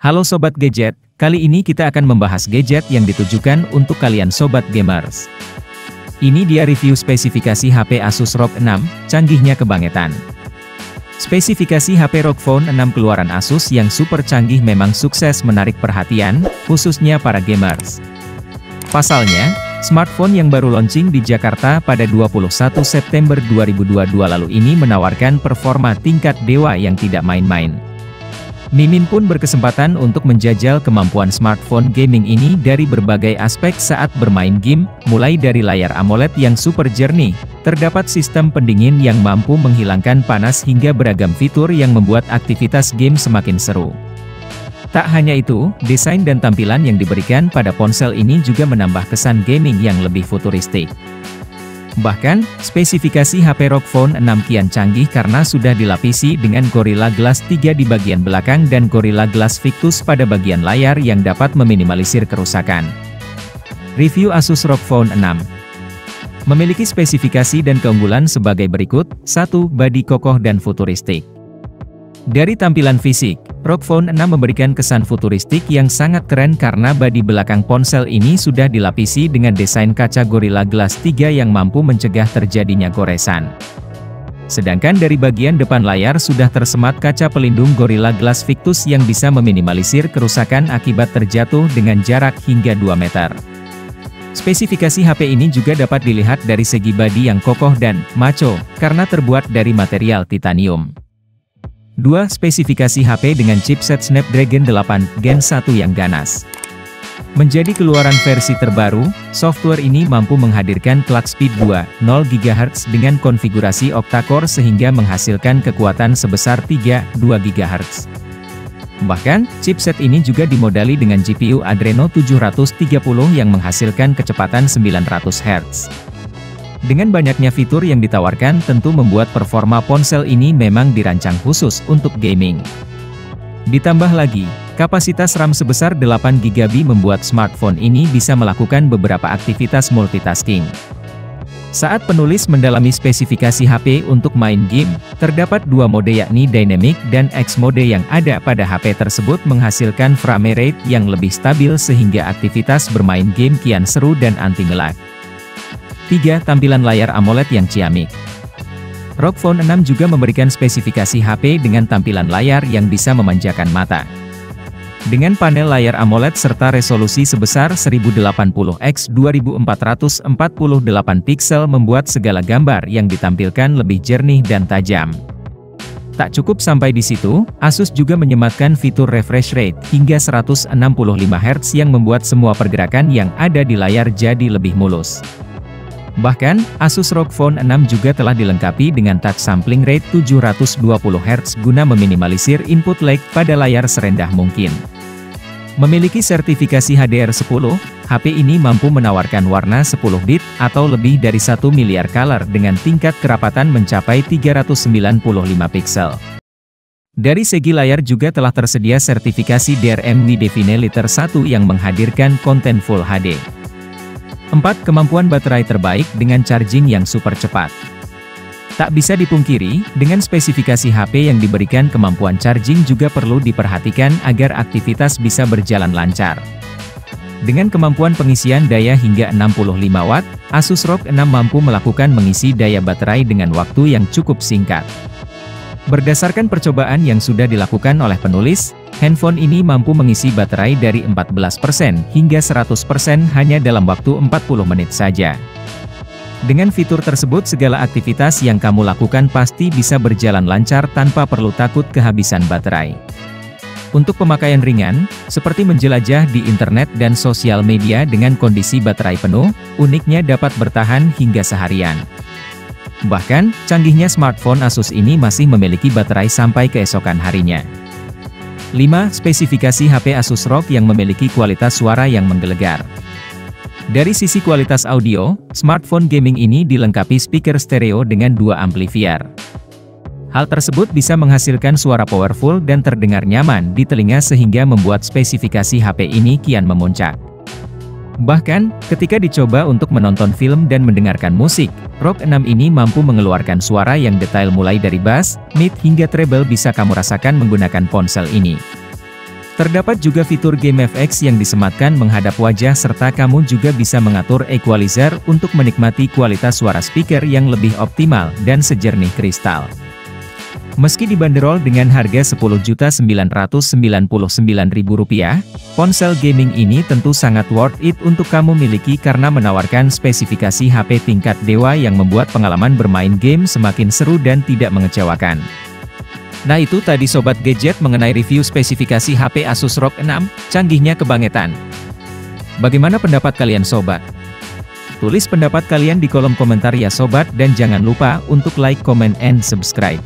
Halo Sobat Gadget, kali ini kita akan membahas gadget yang ditujukan untuk kalian Sobat Gamers. Ini dia review spesifikasi HP Asus ROG 6, canggihnya kebangetan. Spesifikasi HP ROG Phone 6 keluaran Asus yang super canggih memang sukses menarik perhatian, khususnya para gamers. Pasalnya, smartphone yang baru launching di Jakarta pada 21 September 2022 lalu ini menawarkan performa tingkat dewa yang tidak main-main. Mimin pun berkesempatan untuk menjajal kemampuan smartphone gaming ini dari berbagai aspek saat bermain game, mulai dari layar AMOLED yang super jernih, terdapat sistem pendingin yang mampu menghilangkan panas hingga beragam fitur yang membuat aktivitas game semakin seru. Tak hanya itu, desain dan tampilan yang diberikan pada ponsel ini juga menambah kesan gaming yang lebih futuristik. Bahkan, spesifikasi HP ROG Phone 6 kian canggih karena sudah dilapisi dengan Gorilla Glass 3 di bagian belakang dan Gorilla Glass Victus pada bagian layar yang dapat meminimalisir kerusakan. Review Asus ROG Phone 6 memiliki spesifikasi dan keunggulan sebagai berikut. 1. Bodi kokoh dan futuristik. Dari tampilan fisik, ROG Phone 6 memberikan kesan futuristik yang sangat keren karena bodi belakang ponsel ini sudah dilapisi dengan desain kaca Gorilla Glass 3 yang mampu mencegah terjadinya goresan. Sedangkan dari bagian depan layar sudah tersemat kaca pelindung Gorilla Glass Victus yang bisa meminimalisir kerusakan akibat terjatuh dengan jarak hingga 2 meter. Spesifikasi HP ini juga dapat dilihat dari segi bodi yang kokoh dan maco, karena terbuat dari material titanium. 2. Spesifikasi HP dengan chipset Snapdragon 8 Gen 1 yang ganas. Menjadi keluaran versi terbaru, software ini mampu menghadirkan clock speed 2.0 GHz dengan konfigurasi octa-core sehingga menghasilkan kekuatan sebesar 3.2 GHz. Bahkan, chipset ini juga dimodali dengan GPU Adreno 730 yang menghasilkan kecepatan 900 Hz. Dengan banyaknya fitur yang ditawarkan tentu membuat performa ponsel ini memang dirancang khusus untuk gaming. Ditambah lagi, kapasitas RAM sebesar 8GB membuat smartphone ini bisa melakukan beberapa aktivitas multitasking. Saat penulis mendalami spesifikasi HP untuk main game, terdapat dua mode yakni Dynamic dan X mode yang ada pada HP tersebut menghasilkan frame rate yang lebih stabil sehingga aktivitas bermain game kian seru dan anti nge-lag. 3. Tampilan layar AMOLED yang ciamik. ROG Phone 6 juga memberikan spesifikasi HP dengan tampilan layar yang bisa memanjakan mata. Dengan panel layar AMOLED serta resolusi sebesar 1080x2448 pixel membuat segala gambar yang ditampilkan lebih jernih dan tajam. Tak cukup sampai di situ, Asus juga menyematkan fitur refresh rate hingga 165 Hz yang membuat semua pergerakan yang ada di layar jadi lebih mulus. Bahkan, Asus ROG Phone 6 juga telah dilengkapi dengan touch sampling rate 720 Hz guna meminimalisir input lag pada layar serendah mungkin. Memiliki sertifikasi HDR10, HP ini mampu menawarkan warna 10 bit atau lebih dari 1 miliar color dengan tingkat kerapatan mencapai 395 piksel. Dari segi layar juga telah tersedia sertifikasi DRM Wide Letter 1 yang menghadirkan konten Full HD. 4. Kemampuan baterai terbaik dengan charging yang super cepat. Tak bisa dipungkiri, dengan spesifikasi HP yang diberikan kemampuan charging juga perlu diperhatikan agar aktivitas bisa berjalan lancar. Dengan kemampuan pengisian daya hingga 65 Watt, Asus ROG 6 mampu melakukan mengisi daya baterai dengan waktu yang cukup singkat. Berdasarkan percobaan yang sudah dilakukan oleh penulis, handphone ini mampu mengisi baterai dari 14% hingga 100% hanya dalam waktu 40 menit saja. Dengan fitur tersebut segala aktivitas yang kamu lakukan pasti bisa berjalan lancar tanpa perlu takut kehabisan baterai. Untuk pemakaian ringan, seperti menjelajah di internet dan sosial media dengan kondisi baterai penuh, uniknya dapat bertahan hingga seharian. Bahkan, canggihnya smartphone Asus ini masih memiliki baterai sampai keesokan harinya. 5. Spesifikasi HP Asus ROG yang memiliki kualitas suara yang menggelegar. Dari sisi kualitas audio, smartphone gaming ini dilengkapi speaker stereo dengan 2 amplifier. Hal tersebut bisa menghasilkan suara powerful dan terdengar nyaman di telinga sehingga membuat spesifikasi HP ini kian memuncak. Bahkan, ketika dicoba untuk menonton film dan mendengarkan musik, ROG 6 ini mampu mengeluarkan suara yang detail mulai dari bass, mid hingga treble bisa kamu rasakan menggunakan ponsel ini. Terdapat juga fitur Game FX yang disematkan menghadap wajah serta kamu juga bisa mengatur equalizer untuk menikmati kualitas suara speaker yang lebih optimal dan sejernih kristal. Meski dibanderol dengan harga Rp10.999.000, ponsel gaming ini tentu sangat worth it untuk kamu miliki karena menawarkan spesifikasi HP tingkat dewa yang membuat pengalaman bermain game semakin seru dan tidak mengecewakan. Nah itu tadi Sobat Gadget mengenai review spesifikasi HP Asus ROG 6, canggihnya kebangetan. Bagaimana pendapat kalian Sobat? Tulis pendapat kalian di kolom komentar ya Sobat dan jangan lupa untuk like, comment, and subscribe.